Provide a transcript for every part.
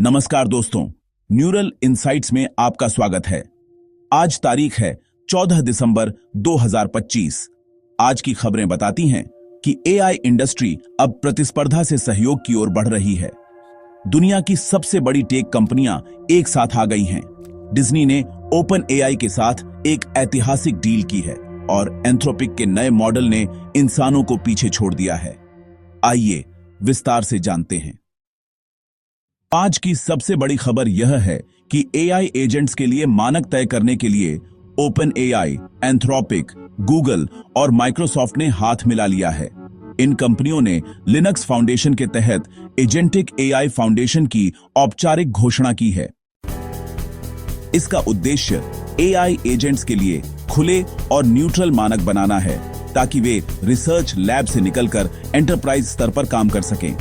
नमस्कार दोस्तों, neural insights में आपका स्वागत है। आज तारीख है 14 दिसंबर 2025। आज की खबरें बताती हैं कि एआई इंडस्ट्री अब प्रतिस्पर्धा से सहयोग की ओर बढ़ रही है। दुनिया की सबसे बड़ी टेक कंपनियां एक साथ आ गई हैं। डिज्नी ने ओपन एआई के साथ एक ऐतिहासिक डील की है और एंथ्रोपिक के नए मॉडल ने इंसानों को पीछे छोड़ दिया है। आइए विस्तार से जानते हैं। आज की सबसे बड़ी खबर यह है कि एआई एजेंट्स के लिए मानक तय करने के लिए ओपन एआई, एंथ्रोपिक, गूगल और माइक्रोसॉफ्ट ने हाथ मिला लिया है। इन कंपनियों ने लिनक्स फाउंडेशन के तहत एजेंटिक एआई फाउंडेशन की औपचारिक घोषणा की है। इसका उद्देश्य एआई एजेंट्स के लिए खुले और न्यूट्रल मानक बनाना है ताकि वे रिसर्च लैब से निकलकर एंटरप्राइज स्तर पर काम कर सकें।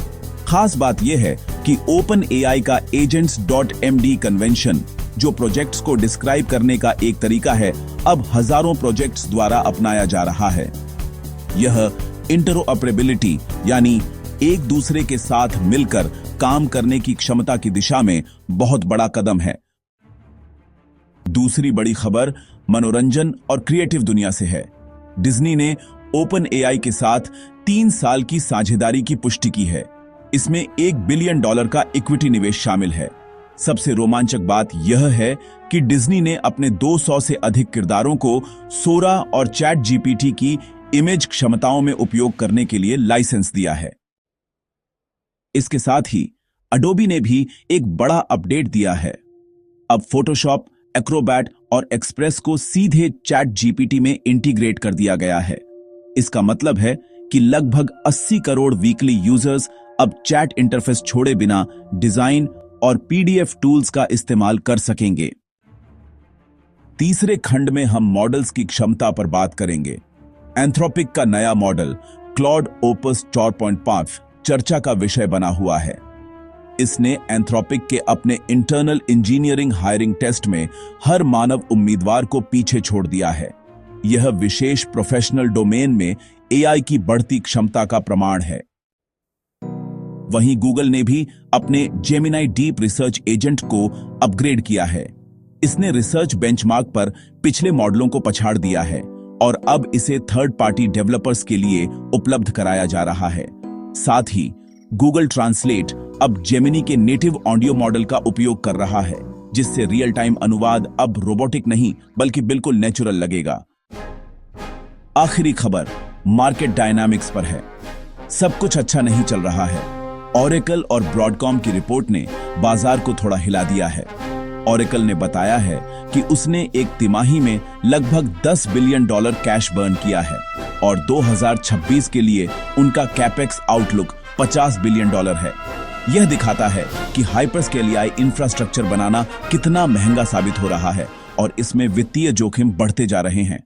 खास बात यह है कि ओपन एआई का agents.md कन्वेंशन, जो प्रोजेक्ट्स को डिस्क्राइब करने का एक तरीका है, अब हजारों प्रोजेक्ट्स द्वारा अपनाया जा रहा है। यह इंटरऑपरेबिलिटी यानी एक दूसरे के साथ मिलकर काम करने की क्षमता की दिशा में बहुत बड़ा कदम है। दूसरी बड़ी खबर मनोरंजन और क्रिएटिव दुनिया से है। डिज्नी ने ओपन एआई के साथ 3 साल की साझेदारी की पुष्टि की है। इसमें $1 बिलियन का इक्विटी निवेश शामिल है। सबसे रोमांचक बात यह है कि डिज्नी ने अपने 200 से अधिक किरदारों को सोरा और चैट जीपीटी की इमेज क्षमताओं में उपयोग करने के लिए लाइसेंस दिया है। इसके साथ ही अडोबी ने भी एक बड़ा अपडेट दिया है। अब फोटोशॉप, एक्रोबैट और एक्सप्रेस को सीधे चैट जीपीटी में इंटीग्रेट कर दिया गया है। इसका मतलब है कि लगभग 80 करोड़ वीकली यूजर्स अब चैट इंटरफेस छोड़े बिना डिजाइन और पीडीएफ टूल्स का इस्तेमाल कर सकेंगे। तीसरे खंड में हम मॉडल्स की क्षमता पर बात करेंगे। एंथ्रोपिक का नया मॉडल क्लॉड ओपस 4.5 चर्चा का विषय बना हुआ है। इसने एंथ्रोपिक के अपने इंटरनल इंजीनियरिंग हायरिंग टेस्ट में हर मानव उम्मीदवार को पीछे छोड़ दिया है। यह विशेष प्रोफेशनल डोमेन में एआई की बढ़ती क्षमता का प्रमाण है। वहीं गूगल ने भी अपने जेमिनी डीप रिसर्च एजेंट को अपग्रेड किया है। इसने रिसर्च बेंचमार्क पर पिछले मॉडलों को पछाड़ दिया है और अब इसे थर्ड पार्टी डेवलपर्स के लिए उपलब्ध कराया जा रहा है। साथ ही गूगल ट्रांसलेट अब जेमिनी के नेटिव ऑडियो मॉडल का उपयोग कर रहा है, जिससे रियल टाइम अनुवाद अब रोबोटिक नहीं बल्कि बिल्कुल नेचुरल लगेगा। आखिरी खबर मार्केट डायनामिक्स पर है। सब कुछ अच्छा नहीं चल रहा है। ओरेकल और ब्रॉडकॉम की रिपोर्ट ने बाजार को थोड़ा हिला दिया है। ओरेकल ने बताया है कि उसने एक तिमाही में लगभग $10 बिलियन कैश बर्न किया है और 2026 के लिए उनका कैपेक्स आउटलुक $50 बिलियन है। यह दिखाता है कि हाइपरस्केल एआई इंफ्रास्ट्रक्चर बनाना कितना महंगा साबित हो रहा है और इसमें वित्तीय जोखिम बढ़ते जा रहे हैं।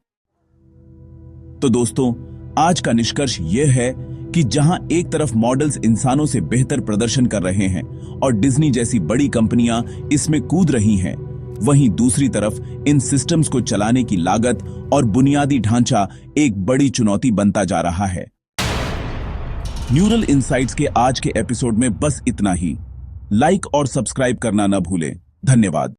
तो दोस्तों, आज का निष्कर्ष यह है कि जहां एक तरफ मॉडल्स इंसानों से बेहतर प्रदर्शन कर रहे हैं और डिज्नी जैसी बड़ी कंपनियां इसमें कूद रही हैं, वहीं दूसरी तरफ इन सिस्टम्स को चलाने की लागत और बुनियादी ढांचा एक बड़ी चुनौती बनता जा रहा है। न्यूरल इनसाइट्स के आज के एपिसोड में बस इतना ही। लाइक और सब्सक्राइब करना न भूलें। धन्यवाद।